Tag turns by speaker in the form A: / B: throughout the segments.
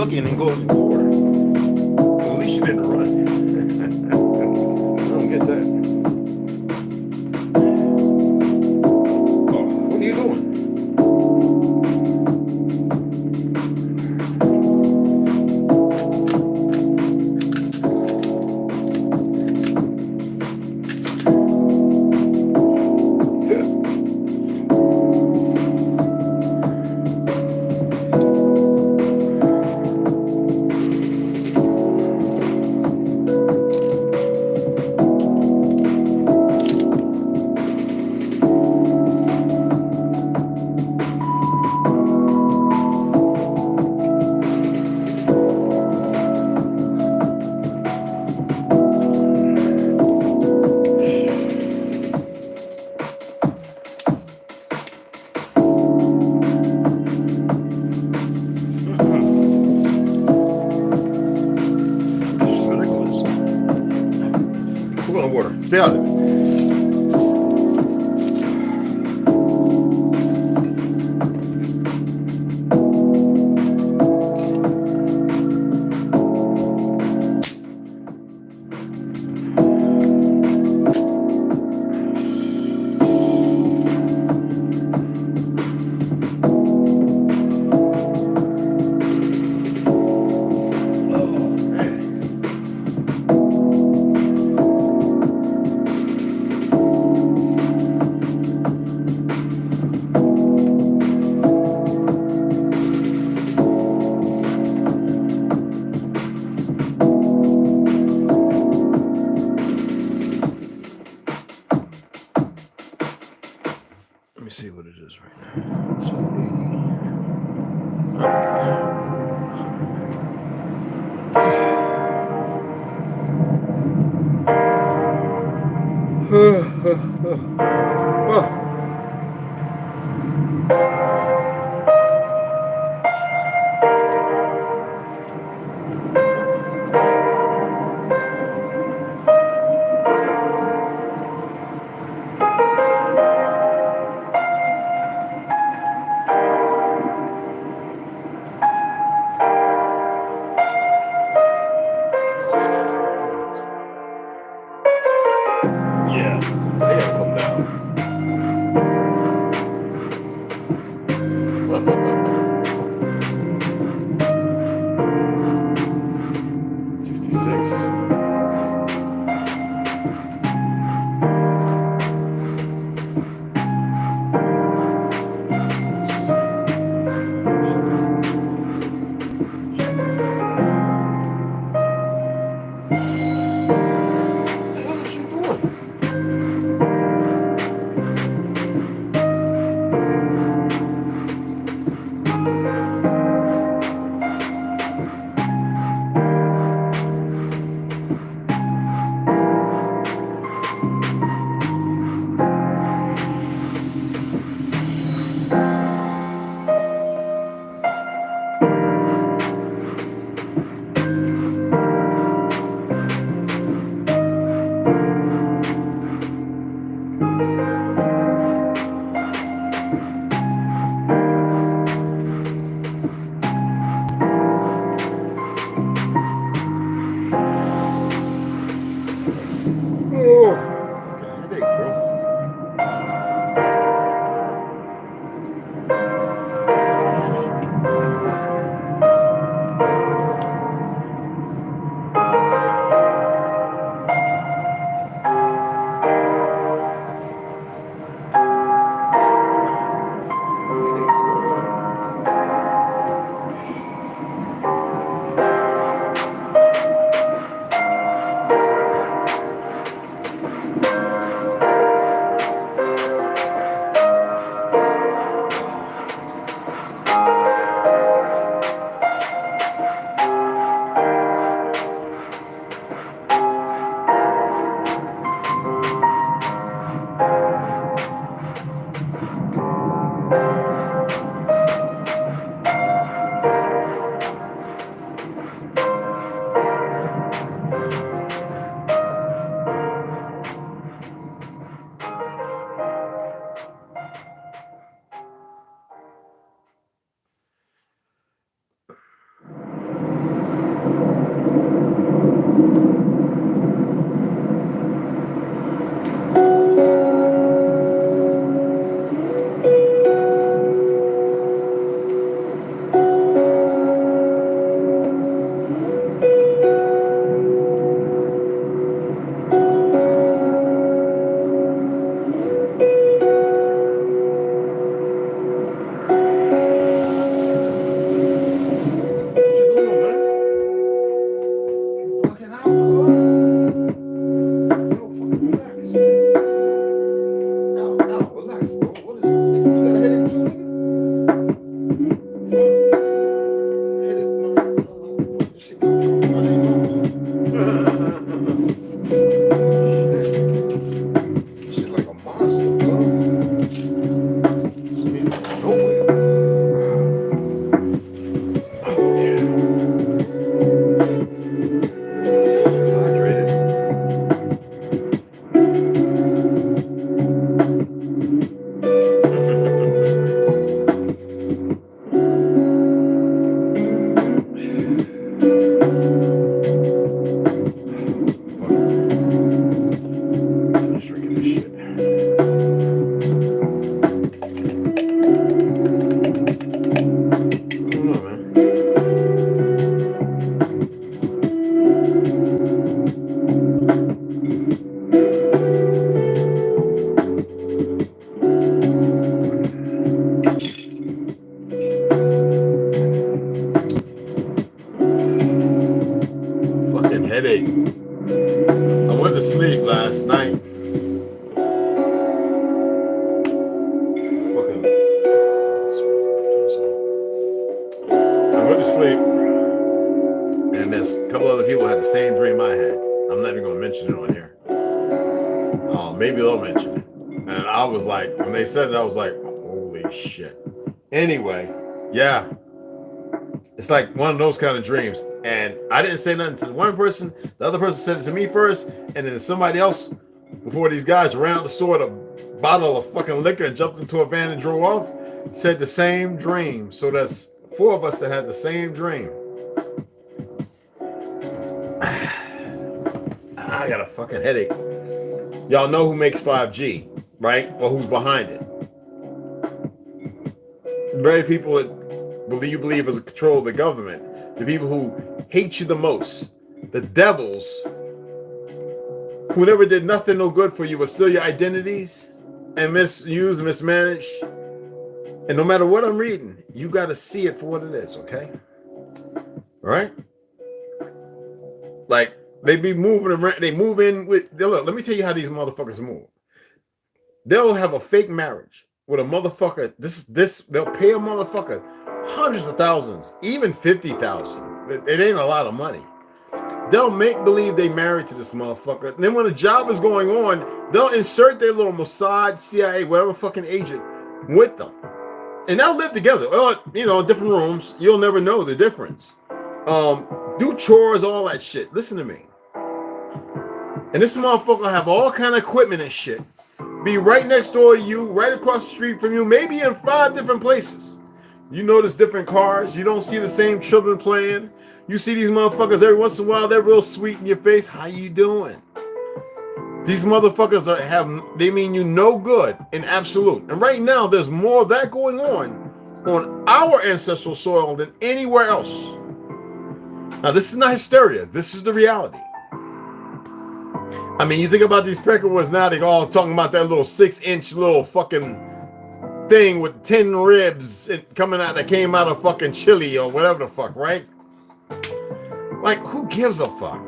A: looking and goes in the water. Well, at least she didn't run. I don't get that. Oh, what are you doing? Water. Stay out of it. Let me see what it is right now. So 80. Yeah, they gotta come down. asleep, and there's a couple other people had the same dream I had. I'm not even going to mention it on here. Maybe they'll mention it. And I was like, when they said it, I was like, holy shit. Anyway, yeah. It's like one of those kind of dreams. And I didn't say nothing to one person. The other person said it to me first. And then somebody else, before these guys ran out the store with a bottle of fucking liquor and jumped into a van and drove off, said the same dream. So that's 4 of us that had the same dream. I got a fucking headache. Y'all know who makes 5G, right? Or who's behind it. The very people that you believe is a control of the government, the people who hate you the most, the devils who never did nothing no good for you but steal your identities and misuse, mismanage. And no matter what I'm reading, you got to see it for what it is, okay? All right? Like, they be moving around, they move in with, look, let me tell you how these motherfuckers move. They'll have a fake marriage with a motherfucker. They'll pay a motherfucker hundreds of thousands, even 50,000. It ain't a lot of money. They'll make believe they married to this motherfucker. And then when the job is going on, they'll insert their little Mossad, CIA, whatever fucking agent with them. And they'll live together. Well, you know, different rooms. You'll never know the difference. Do chores, all that shit. Listen to me. And this motherfucker will have all kind of equipment and shit. Be right next door to you, right across the street from you, maybe in 5 different places. You notice different cars. You don't see the same children playing. You see these motherfuckers every once in a while. They're real sweet in your face. How you doing? These motherfuckers they mean you no good in absolute. And right now, there's more of that going on our ancestral soil than anywhere else. Now, this is not hysteria. This is the reality. I mean, you think about these Peckerwoods now, they all talking about that little 6-inch little fucking thing with 10 ribs coming out that came out of fucking Chile or whatever the fuck, right? Like, who gives a fuck?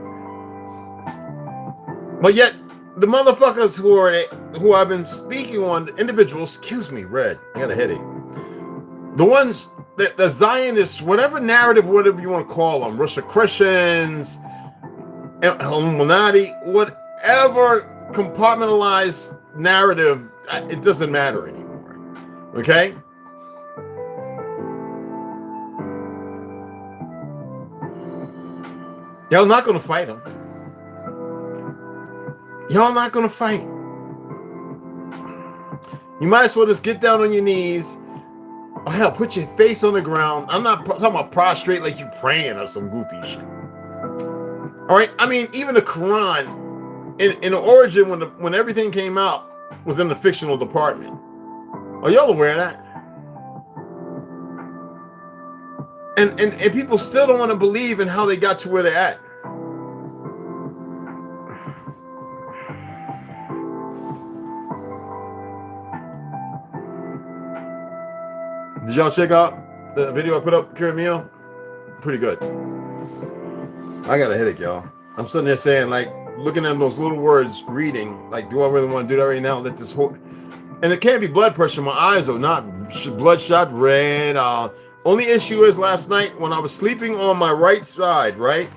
A: But yet, the motherfuckers who I've been speaking on, the individuals, excuse me, Red, I got a headache. The ones that the Zionists, whatever narrative, whatever you want to call them, Rosicrucians, Illuminati, whatever compartmentalized narrative, it doesn't matter anymore. Okay? Y'all not going to fight them. Y'all not going to fight. You might as well just get down on your knees. Oh, hell, put your face on the ground. I'm not talking about prostrate like you praying or some goofy shit. All right? I mean, even the Quran, in the origin, when everything came out, was in the fictional department. Are y'all aware of that? And people still don't want to believe in how they got to where they're at. Did y'all check out the video I put up, Kira Meal? Pretty good. I got a headache, y'all. I'm sitting there saying, like, looking at those little words, reading, like, do I really want to do that right now? Let this whole... And it can't be blood pressure. My eyes are not bloodshot red. Only issue is last night when I was sleeping on my right side, right?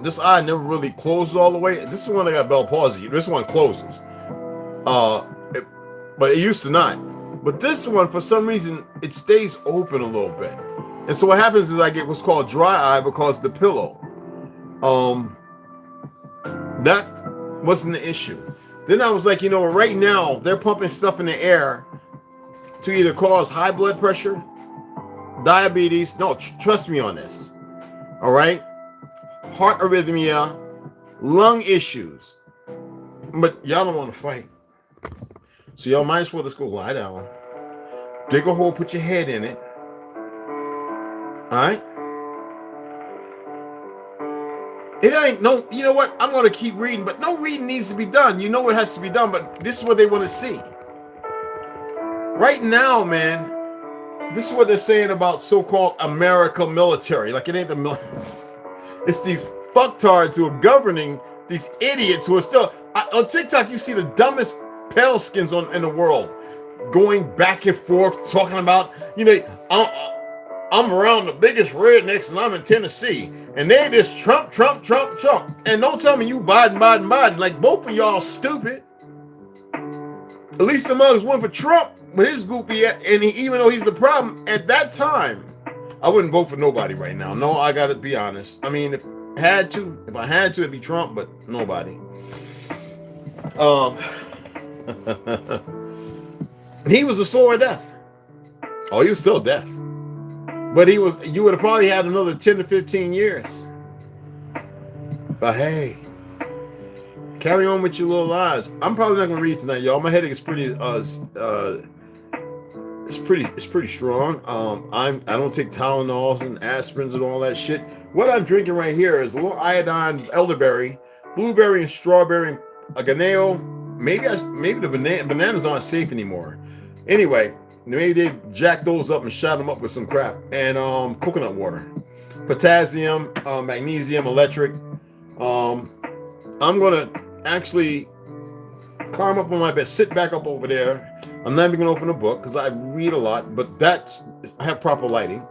A: This eye never really closes all the way. This is one that got Bell palsy. This one closes. But it used to not. But this one, for some reason, it stays open a little bit. And so what happens is I get what's called dry eye because of the pillow. That wasn't the issue. Then I was like, you know, right now they're pumping stuff in the air to either cause high blood pressure, diabetes. No, trust me on this. All right? Heart arrhythmia, lung issues. But y'all don't want to fight. So y'all might as well just go lie down. Dig a hole, put your head in it. All right? It ain't no, you know what? I'm going to keep reading, but no reading needs to be done. You know what has to be done, but this is what they want to see. Right now, man, this is what they're saying about so-called America military. Like, it ain't the military. It's these fucktards who are governing, these idiots who are still... on TikTok, you see the dumbest pale skins in the world going back and forth, talking about, you know, I'm around the biggest rednecks and I'm in Tennessee. And they just Trump. And don't tell me you Biden. Like both of y'all stupid. At least the mugs went for Trump with his goofy, and even though he's the problem at that time, I wouldn't vote for nobody right now. No, I gotta be honest. I mean, if I had to, it'd be Trump, but nobody. He was the sword of death. Oh, he was still death. But you would have probably had another 10 to 15 years. But hey, carry on with your little lives. I'm probably not gonna read tonight, y'all. My headache is pretty it's pretty strong. I don't take Tylenols and aspirins and all that shit. What I'm drinking right here is a little iodine elderberry, blueberry and strawberry and a ganeo. Maybe the bananas aren't safe anymore. Anyway, maybe they jacked those up and shot them up with some crap. And coconut water, potassium, magnesium, electric. I'm gonna actually climb up on my bed, sit back up over there. I'm not even gonna open a book because I read a lot, but I have proper lighting.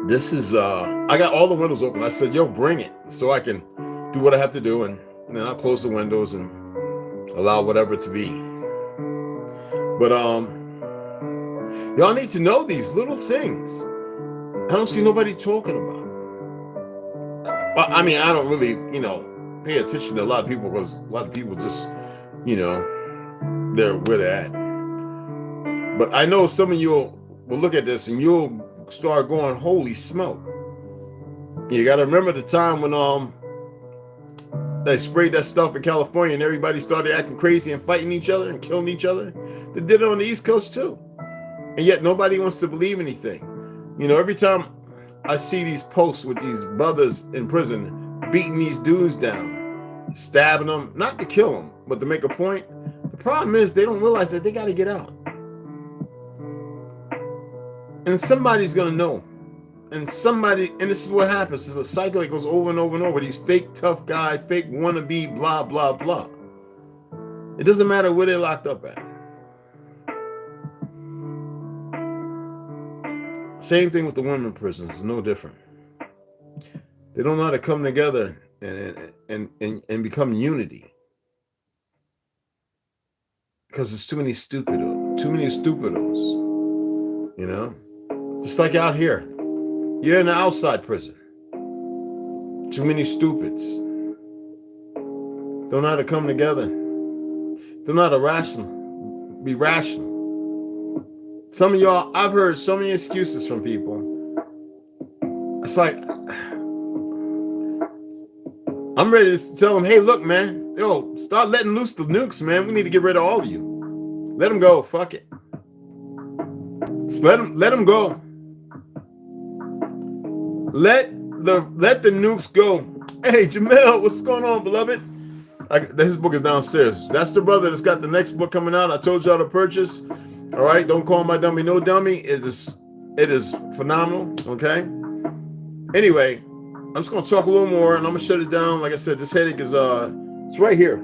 A: This is I got all the windows open. I said, yo, bring it so I can do what I have to do, and then I'll close the windows and allow whatever to be. But y'all need to know these little things. I don't see nobody talking about. I mean, I don't really, pay attention to a lot of people because a lot of people just, they're where they're at. But I know some of you will look at this and you'll start going, holy smoke. You got to remember the time when they sprayed that stuff in California and everybody started acting crazy and fighting each other and killing each other. They did it on the East Coast too. And yet nobody wants to believe anything. Every time I see these posts with these brothers in prison beating these dudes down, stabbing them, not to kill them, but to make a point. The problem is they don't realize that they got to get out. And somebody's going to know. And this is what happens. It's a cycle that goes over and over and over. These fake tough guys, fake wannabe, blah, blah, blah. It doesn't matter where they're locked up at. Same thing with the women prisons. It's no different. They don't know how to come together and become unity. Because there's too many stupidos. Just like out here. You're in the outside prison. Too many stupids. Don't know how to come together. Don't know how to be rational. Some of y'all, I've heard so many excuses from people. It's like, I'm ready to tell them, hey, look, man, start letting loose the nukes, man. We need to get rid of all of you. Let them go. Fuck it. Just let them go. Let the nukes go. Hey, Jamel, what's going on, beloved? His book is downstairs. That's the brother that's got the next book coming out. I told y'all to purchase. All right, don't call my dummy no dummy. It is phenomenal. Okay. Anyway, I'm just gonna talk a little more, and I'm gonna shut it down. Like I said, this headache is it's right here.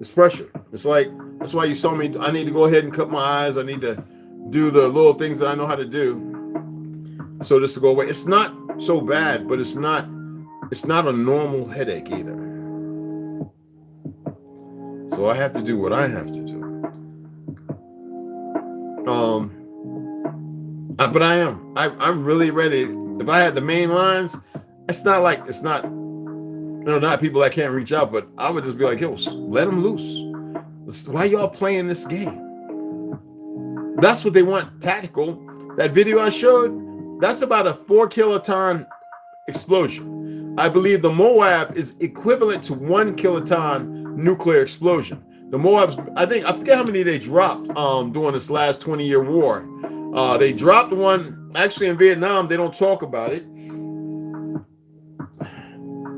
A: It's pressure. It's like that's why you saw me. I need to go ahead and cut my eyes. I need to do the little things that I know how to do. So this to go away. It's not so bad, but it's not a normal headache either. So I have to do what I have to do. But I'm really ready. If I had the main lines, not people that can't reach out, but I would just be like, yo, let them loose. Why y'all playing this game? That's what they want, tactical. That video I showed, that's about a 4 kiloton explosion. I believe the Moab is equivalent to 1 kiloton nuclear explosion. The Moabs, I forget how many they dropped during this last 20-year war. They dropped one, actually in Vietnam, they don't talk about it.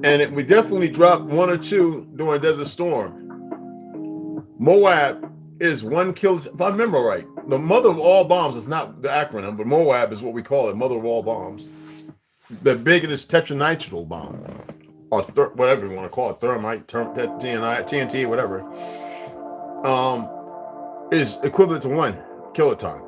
A: And we definitely dropped 1 or 2 during Desert Storm. Moab is 1 kiloton, if I remember right. The mother of all bombs is not the acronym, but Moab is what we call it, mother of all bombs. The biggest tetranitrile bomb, or whatever you want to call it, thermite, TNT, whatever, is equivalent to 1 kiloton.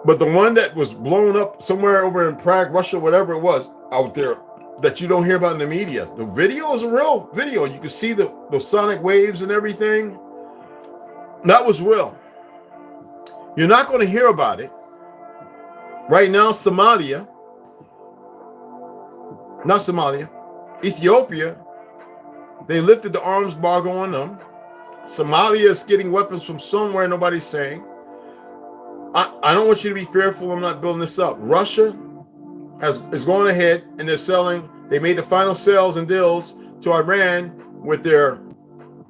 A: But the one that was blown up somewhere over in Prague, Russia, whatever it was out there that you don't hear about in the media, the video is a real video. You can see the sonic waves and everything. That was real. You're not going to hear about it. Right now, Somalia, not Somalia, Ethiopia, they lifted the arms embargo on them. Somalia is getting weapons from somewhere nobody's saying. I don't want you to be fearful. I'm not building this up. Russia is going ahead and they're selling. They made the final sales and deals to Iran with their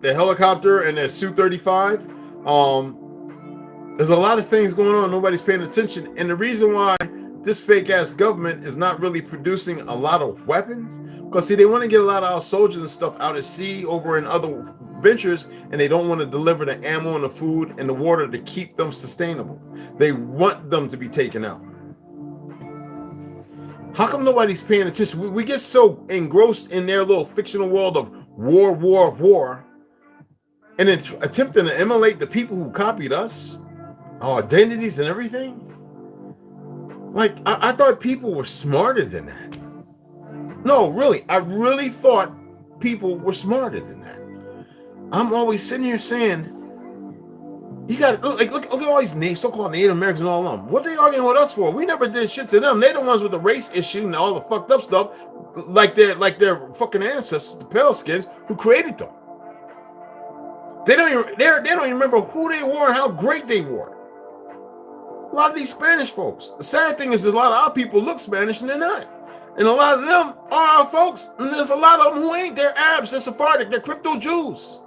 A: helicopter and their Su-35. There's a lot of things going on. Nobody's paying attention. And the reason why this fake ass government is not really producing a lot of weapons, because see, they want to get a lot of our soldiers and stuff out at sea over in other ventures, and they don't want to deliver the ammo and the food and the water to keep them sustainable. They want them to be taken out. How come nobody's paying attention? We get so engrossed in their little fictional world of war, and then attempting to emulate the people who copied us, our identities and everything. Like, I thought people were smarter than that. No, really, I really thought people were smarter than that. I'm always sitting here saying, you got to look at all these so-called Native Americans and all of them. What they arguing with us for? We never did shit to them. They're the ones with the race issue and all the fucked up stuff, like their fucking ancestors, the pale skins, who created them. They don't even remember who they were and how great they were. A lot of these Spanish folks. The sad thing is, a lot of our people look Spanish and they're not. And a lot of them are our folks. And there's a lot of them who ain't. They're Arabs, they're Sephardic, they're crypto Jews.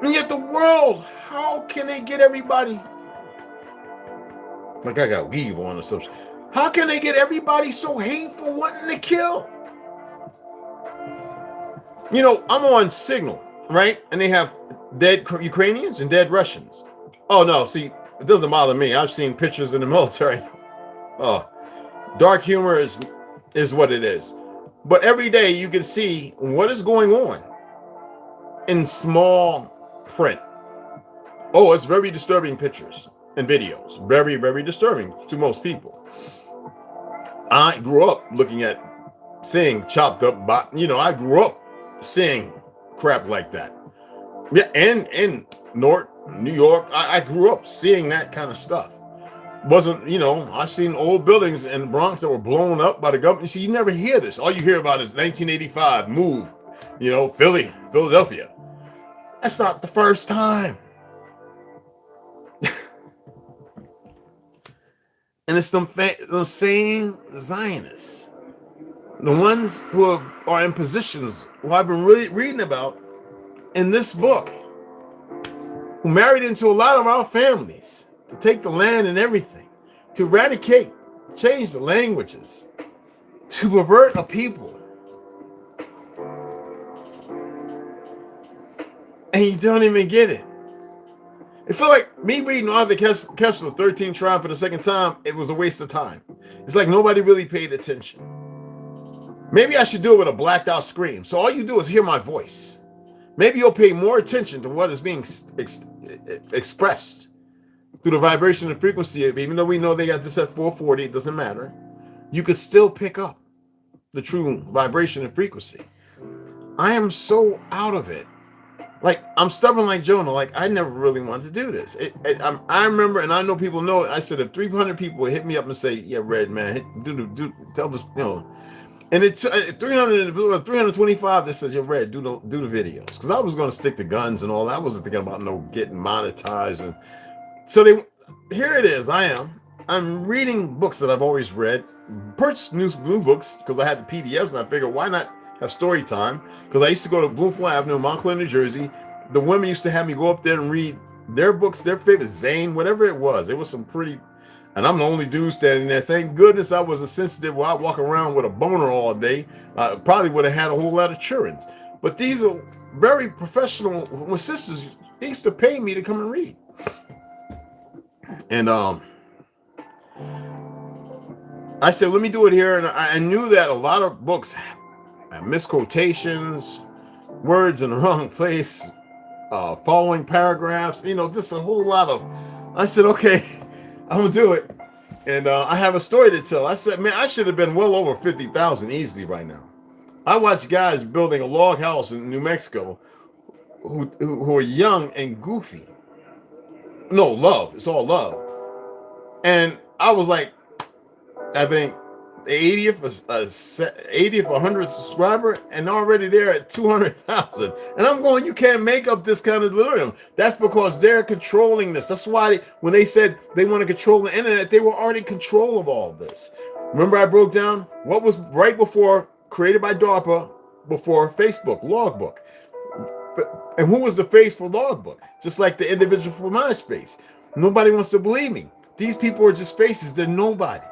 A: And yet the world, how can they get everybody? Like I got weave on or something. How can they get everybody so hateful, wanting to kill? You know, I'm on Signal, right? And they have dead Ukrainians and dead Russians. Oh no, see, it doesn't bother me. I've seen pictures in the military. Oh, dark humor is what it is. But every day you can see what is going on in small print. Oh, it's very disturbing pictures and videos. Very, very disturbing to most people. I grew up seeing chopped up, I grew up seeing crap like that. Yeah, and in New York, I grew up seeing that kind of stuff. I've seen old buildings in the Bronx that were blown up by the government. See, you never hear this. All you hear about is 1985, move, Philadelphia. That's not the first time. And it's those same Zionists, the ones who are in positions who I've been really reading about in this book, who married into a lot of our families to take the land and everything, to eradicate, change the languages, to pervert a people. And you don't even get it. It felt like me reading Arthur Koestler, 13 Tribe for the second time, it was a waste of time. It's like nobody really paid attention. Maybe I should do it with a blacked out screen, so all you do is hear my voice. Maybe you'll pay more attention to what is being expressed through the vibration and frequency. Even though we know they got this at 440, it doesn't matter. You can still pick up the true vibration and frequency. I am so out of it. Like, I'm stubborn like Jonah. Like, I never really wanted to do this. I remember, and I know people know it. I said, if 300 people hit me up and say, yeah, Red, man, tell us, And it's 325 that said, "You're Red, do the videos." Because I was going to stick to guns and all that. I wasn't thinking about getting monetized. And so here it is. I'm reading books that I've always read. Purchased new books because I had the PDFs, and I figured, why not have story time? Because I used to go to Bloomfield Avenue, Montclair, New Jersey. The women used to have me go up there and read their books, their favorite Zane, whatever it was. It was some pretty. And I'm the only dude standing there. Thank goodness I wasn't sensitive where I walk around with a boner all day. I probably would have had a whole lot of children. But these are very professional. My sisters, they used to pay me to come and read. And I said, let me do it here. And I knew that a lot of books have misquotations, words in the wrong place, following paragraphs, just a whole lot of. I said, okay, I'm gonna do it, and I have a story to tell. I said, man, I should have been well over 50,000 easily right now. I watch guys building a log house in New Mexico who are young and goofy. No, love. It's all love. And I was like, I think the 80th or 100th subscriber, and already they're at 200,000. And I'm going, you can't make up this kind of delirium. That's because they're controlling this. That's why when they said they want to control the internet, they were already in control of all this. Remember, I broke down what was right before, created by DARPA, before Facebook, Logbook. And who was the face for Logbook? Just like the individual for MySpace. Nobody wants to believe me. These people are just faces. They're nobody.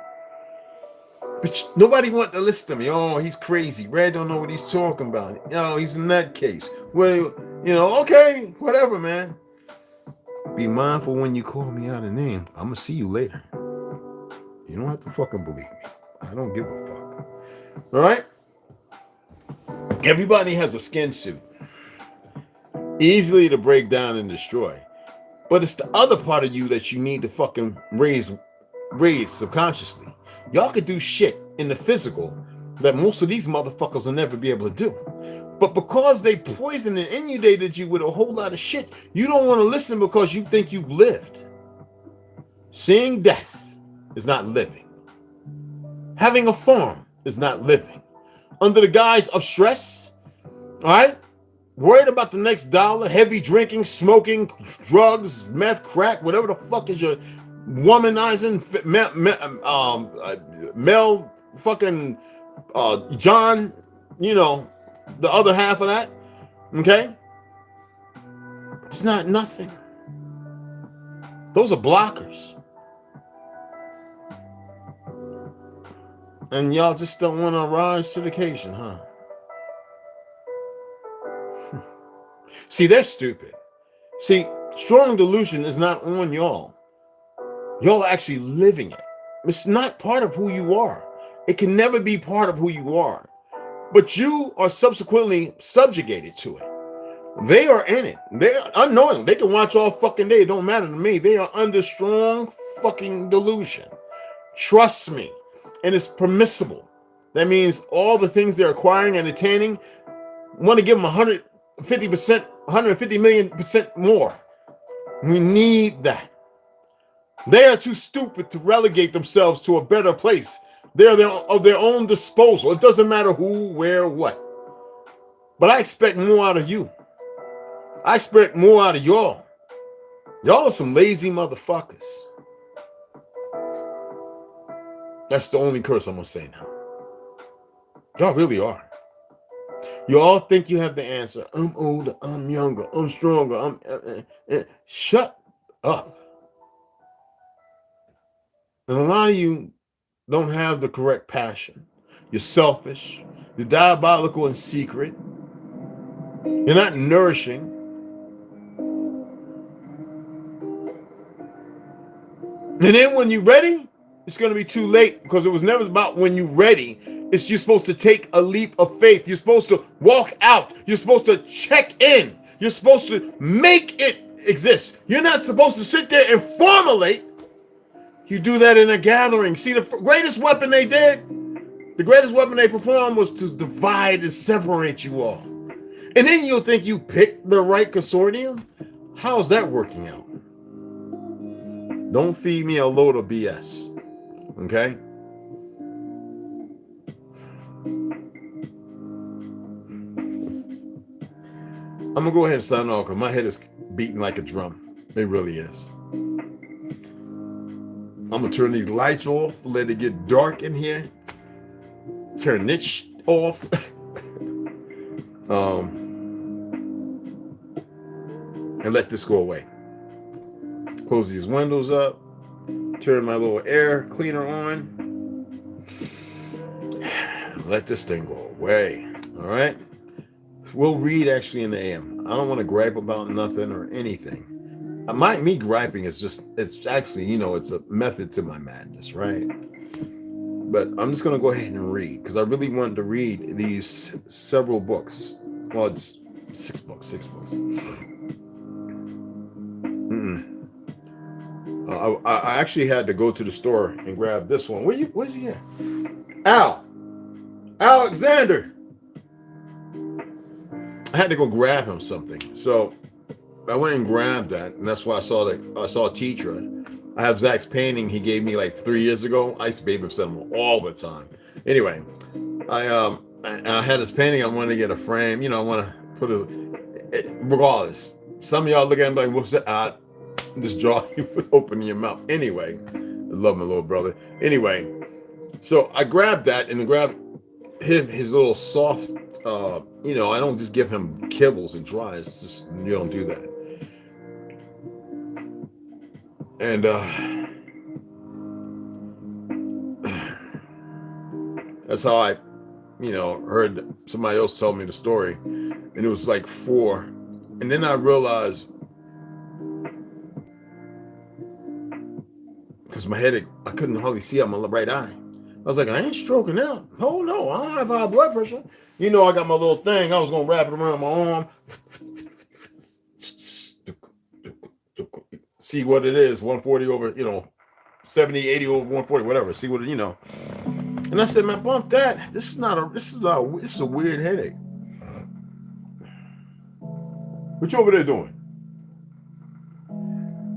A: But nobody wants to listen to me. Oh, he's crazy. Red don't know what he's talking about. He's in that case. Well, okay, whatever, man. Be mindful when you call me out of name. I'm going to see you later. You don't have to fucking believe me. I don't give a fuck. All right? Everybody has a skin suit. Easily to break down and destroy. But it's the other part of you that you need to fucking raise subconsciously. Y'all could do shit in the physical that most of these motherfuckers will never be able to do. But because they poisoned and inundated you with a whole lot of shit, you don't want to listen because you think you've lived. Seeing death is not living. Having a farm is not living. Under the guise of stress, all right? Worried about the next dollar, heavy drinking, smoking, drugs, meth, crack, whatever the fuck is your womanizing, male fucking John, the other half of that, okay? It's not nothing. Those are blockers. And y'all just don't want to rise to the occasion, huh? See, they're stupid. See, strong delusion is not on y'all. Y'all are actually living it. It's not part of who you are. It can never be part of who you are. But you are subsequently subjugated to it. They are in it. They're unknowing. They can watch all fucking day. It don't matter to me. They are under strong fucking delusion. Trust me. And it's permissible. That means all the things they're acquiring and attaining, want to give them 150%, 150 million% more. We need that. They are too stupid to relegate themselves to a better place. They're of their own disposal. It doesn't matter who, where, what. But I expect more out of you. I expect more out of y'all. Y'all are some lazy motherfuckers. That's the only curse I'm going to say now. Y'all really are. You all think you have the answer. I'm older, I'm younger, I'm stronger, Shut up. And a lot of you don't have the correct passion. You're selfish. You're diabolical in secret. You're not nourishing. And then when you're ready, it's going to be too late, because it was never about when you're ready. It's you're supposed to take a leap of faith. You're supposed to walk out. You're supposed to check in. You're supposed to make it exist. You're not supposed to sit there and formulate. You do that in a gathering. See, the greatest weapon they did, the greatest weapon they performed was to divide and separate you all. And then you'll think you picked the right consortium? How's that working out? Don't feed me a load of BS. Okay? I'm going to go ahead and sign off because my head is beating like a drum. It really is. I'm going to turn these lights off, let it get dark in here. Turn this off. And let this go away. Close these windows up. Turn my little air cleaner on. Let this thing go away. All right? We'll read actually in the AM. I don't want to gripe about nothing or anything. Me griping is just, it's actually, it's a method to my madness, right? But I'm just going to go ahead and read, because I really wanted to read these several books. Well, it's six books. I actually had to go to the store and grab this one. Where's he at? Alexander. I had to go grab him something. So I went and grabbed that, and that's why I saw Tetra. I have Zach's painting he gave me like 3 years ago. I used to babysit him all the time. Anyway, I had this painting. I wanted to get a frame. You know, I want to put regardless. Some of y'all look at me like, what's that? Just draw you with opening your mouth. Anyway, I love my little brother. Anyway, so I grabbed that and grabbed his little soft, you know, I don't just give him kibbles and tries. Just, you don't do that. And that's how I, you know, heard somebody else tell me the story. And it was like 4. And then I realized, because my headache, I couldn't hardly see out my right eye. I was like, I ain't stroking out. Oh no, I don't have high blood pressure. You know, I got my little thing. I was gonna wrap it around my arm. See what it is, 140 over, you know, 70, 80 over 140, whatever. See what it, you know. And I said, man, bump that. This is a weird headache. What you over there doing?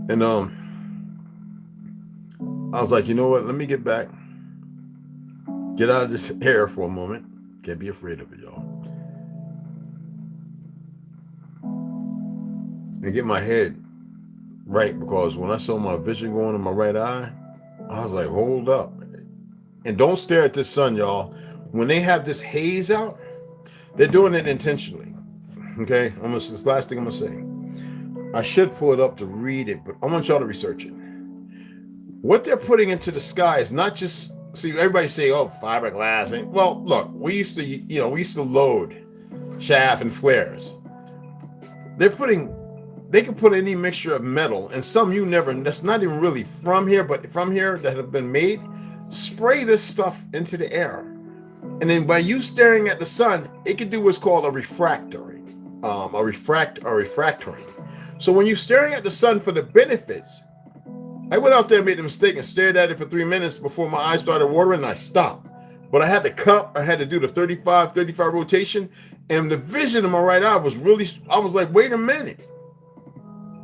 A: And I was like, you know what? Let me get back. Get out of this air for a moment. Can't be afraid of it, y'all. And get my head right, because when I saw my vision going in my right eye, I was like, hold up. And don't stare at the sun, y'all. When they have this haze out, they're doing it intentionally. Okay? This last thing I'm going to say. I should pull it up to read it, but I want y'all to research it. What they're putting into the sky is not just, see, everybody say, oh, fiberglass. Well, look, we used to load chaff and flares. They can put any mixture of metal, and some that's not even really from here, but from here that have been made, spray this stuff into the air. And then by you staring at the sun, it can do what's called a refractory. So when you're staring at the sun for the benefits, I went out there and made the mistake and stared at it for 3 minutes before my eyes started watering, and I stopped. But I had to cup, I had to do the 35 rotation, and the vision in my right eye was really, I was like, wait a minute.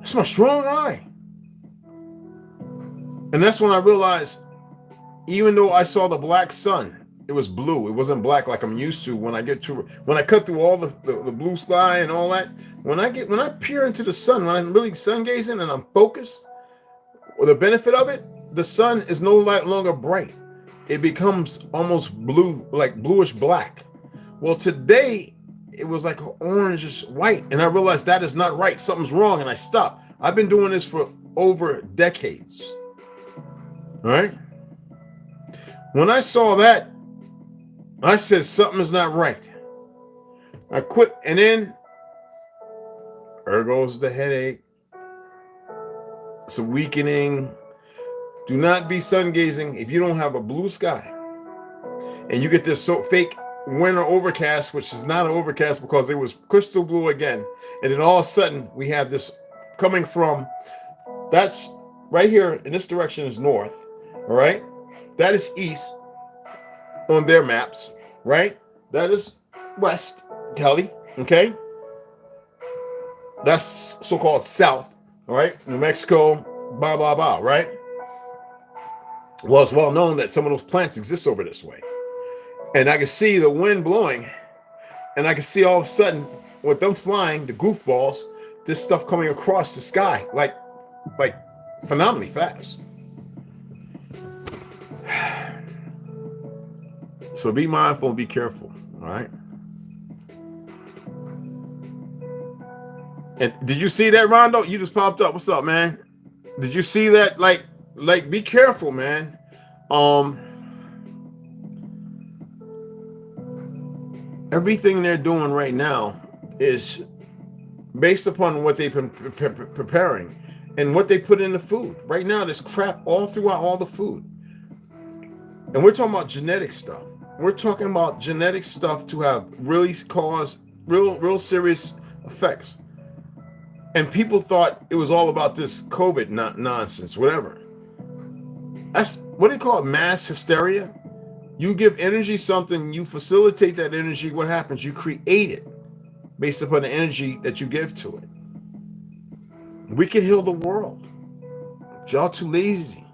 A: It's my strong eye. And that's when I realized, even though I saw the black sun, it was blue. It wasn't black like I'm used to when I cut through all the blue sky and all that. When I peer into the sun, when I'm really sun gazing and I'm focused, well, the benefit of it, the sun is no longer bright. It becomes almost blue, like bluish black. Well, today it was like orangish white, and I realized that is not right. Something's wrong, and I stopped. I've been doing this for over decades. All right. When I saw that, I said something is not right. I quit, and then there goes the headache. It's a weakening. Do not be sun gazing if you don't have a blue sky, and you get this fake winter overcast, which is not an overcast because it was crystal blue again. And then all of a sudden we have this coming from, that's right here in this direction is north. All right. That is east on their maps, right? That is west, Kelly. Okay. That's so-called south. All right. New Mexico, blah, blah, blah. Right. Well, it's well known that some of those plants exist over this way. And I can see the wind blowing, and I can see all of a sudden with them flying, the goofballs, this stuff coming across the sky like phenomenally fast. So be mindful and be careful, all right? And did you see that, Rondo? You just popped up. What's up, man? Did you see that? Like, be careful, man. Everything they're doing right now is based upon what they've been preparing and what they put in the food. Right now, there's crap all throughout all the food. And we're talking about genetic stuff. We're talking about genetic stuff to have really cause real serious effects. And people thought it was all about this COVID nonsense, whatever. That's what they call it, mass hysteria. You give energy something, you facilitate that energy. What happens? You create it based upon the energy that you give to it. We could heal the world. Y'all too lazy.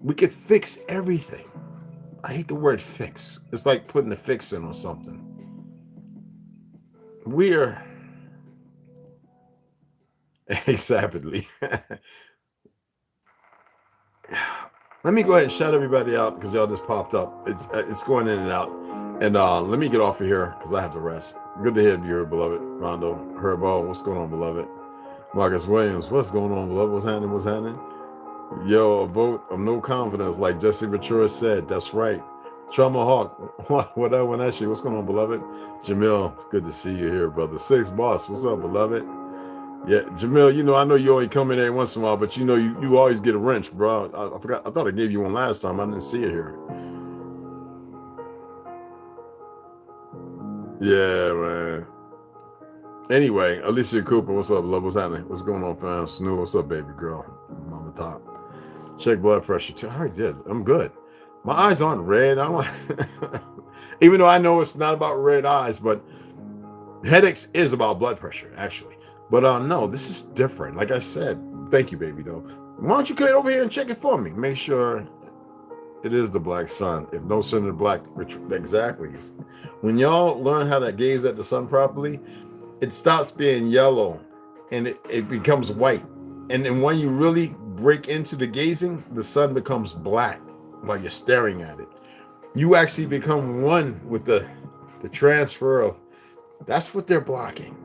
A: We could fix everything. I hate the word fix. It's like putting a fix in on something. We're rapidly. Let me go ahead and shout everybody out because y'all just popped up. It's going in and out. And let me get off of here because I have to rest. Good to have you here, beloved. Rondo, Herbo, what's going on, beloved? Marcus Williams, what's going on, beloved? What's happening? What's happening? Yo, a vote of no confidence, like Jesse Ventura said. That's right. Trauma Hawk, what up, when that shit? What's going on, beloved? Jamil, it's good to see you here, brother. Six Boss, what's up, beloved? Yeah, Jamil, you know, I know you only come in every once in a while, but you know, you always get a wrench, bro. I forgot, I thought I gave you one last time. I didn't see it here. Yeah, man. Anyway, Alicia Cooper, what's up, love? What's happening? What's going on, fam? Snoo, what's up, baby girl? Mama Top. Check blood pressure too. I already did. I'm good. My eyes aren't red. I'm like, even though I know it's not about red eyes, but headaches is about blood pressure, actually. But no, this is different. Like I said, thank you, baby, though. Why don't you come over here and check it for me? Make sure it is the black sun. If no sun in the black, exactly. When y'all learn how to gaze at the sun properly, it stops being yellow and it becomes white. And then when you really break into the gazing, the sun becomes black while you're staring at it. You actually become one with the transfer of, that's what they're blocking.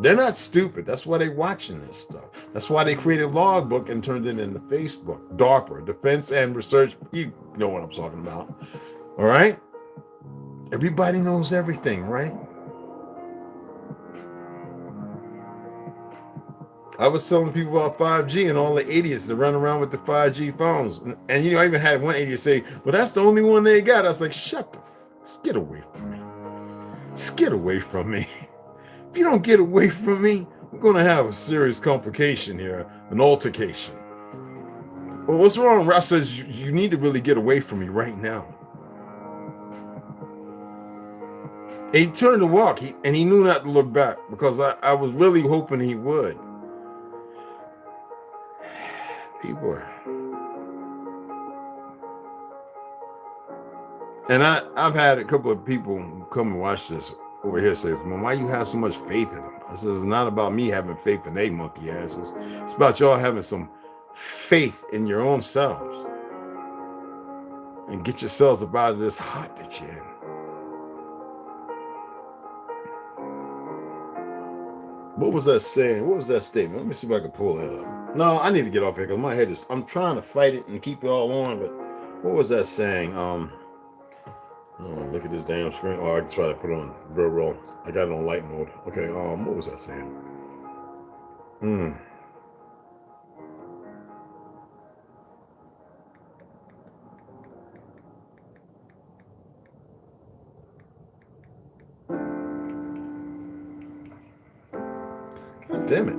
A: They're not stupid. That's why they're watching this stuff. That's why they created logbook and turned it into Facebook. DARPA, Defense and Research. You know what I'm talking about. All right? Everybody knows everything, right? I was telling people about 5G and all the idiots that run around with the 5G phones. And you know, I even had one idiot say, well, that's the only one they got. I was like, shut the f, get away from me. Just get away from me. If you don't get away from me, we're going to have a serious complication here, an altercation. Well, what's wrong? Russ says you need to really get away from me right now. And he turned to walk, and he knew not to look back because I was really hoping he would. People are... And I've had a couple of people come and watch this over here say, well, why you have so much faith in them? I said, it's not about me having faith in they monkey asses. It's about y'all having some faith in your own selves. And get yourselves up out of this hot that you're in. What was that saying? What was that statement? Let me see if I can pull that up. No, I need to get off here because my head is, I'm trying to fight it and keep it all on, but what was that saying? Oh, look at this damn screen. Oh, I can try to put it on real roll. I got it on light mode. Okay, what was that saying? God damn it.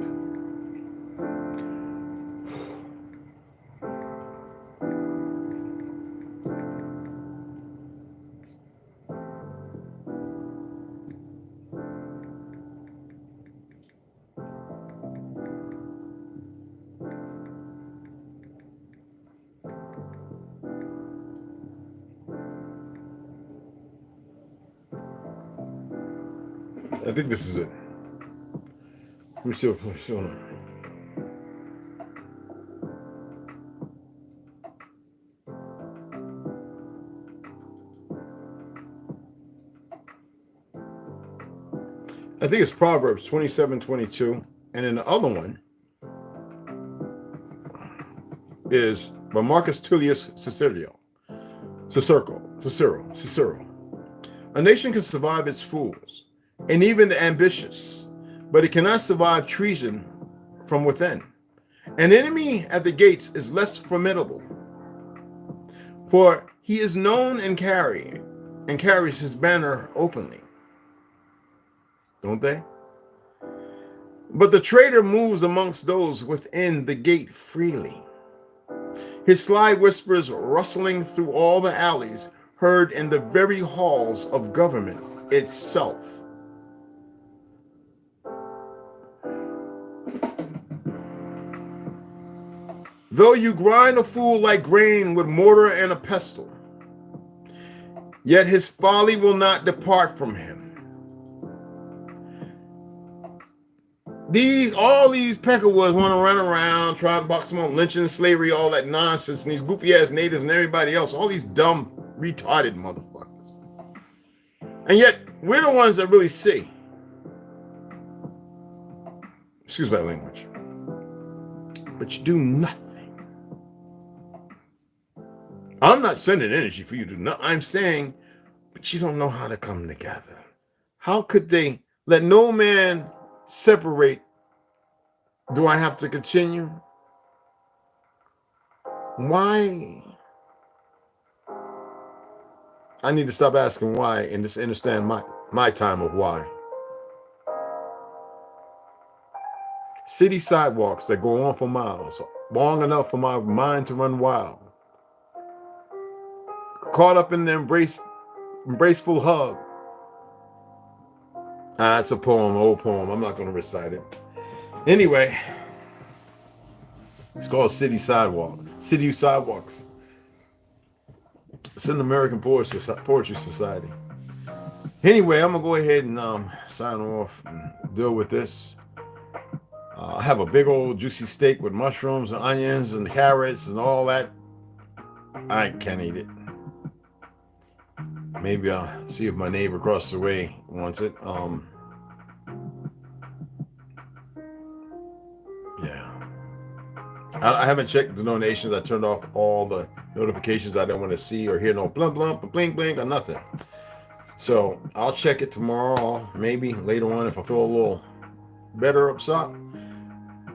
A: I think this is it. Let me see what's going on. I think it's Proverbs 27:22, and then the other one is by Marcus Tullius Cicero. A nation can survive its fools and even the ambitious, but it cannot survive treason from within. An enemy at the gates is less formidable, for he is known and carries his banner openly. Don't they? But the traitor moves amongst those within the gate freely. His sly whispers rustling through all the alleys, heard in the very halls of government itself. Though you grind a fool like grain with mortar and a pestle, yet his folly will not depart from him. All these peckerwoods want to run around, try to box them on lynching, slavery, all that nonsense, and these goofy ass natives and everybody else, all these dumb, retarded motherfuckers. And yet, we're the ones that really see. Excuse my language. But you do nothing. I'm not sending energy for you to know. I'm saying, but you don't know how to come together. How could they let no man separate? Do I have to continue? Why? I need to stop asking why and just understand my time of why. City sidewalks that go on for miles, long enough for my mind to run wild. Caught up in the embraceful hug. It's a poem, an old poem. I'm not going to recite it. Anyway, it's called City Sidewalk. City Sidewalks. It's an American Poetry Society. Anyway, I'm going to go ahead and sign off and deal with this. I have a big old juicy steak with mushrooms and onions and carrots and all that. I can't eat it. Maybe I'll see if my neighbor across the way wants it. Yeah. I haven't checked the donations. I turned off all the notifications I don't want to see or hear. No blump, blump, blink, blink, or nothing. So I'll check it tomorrow, maybe later on if I feel a little better upset.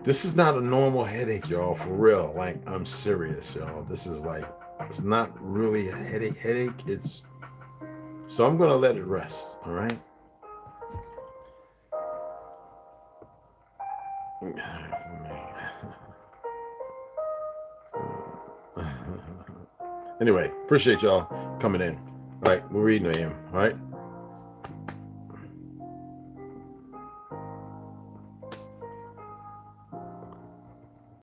A: This is not a normal headache, y'all, for real. Like, I'm serious, y'all. This is like, it's not really a headache. It's, so I'm going to let it rest, all right? Anyway, appreciate y'all coming in. All right, we're reading AM, all right?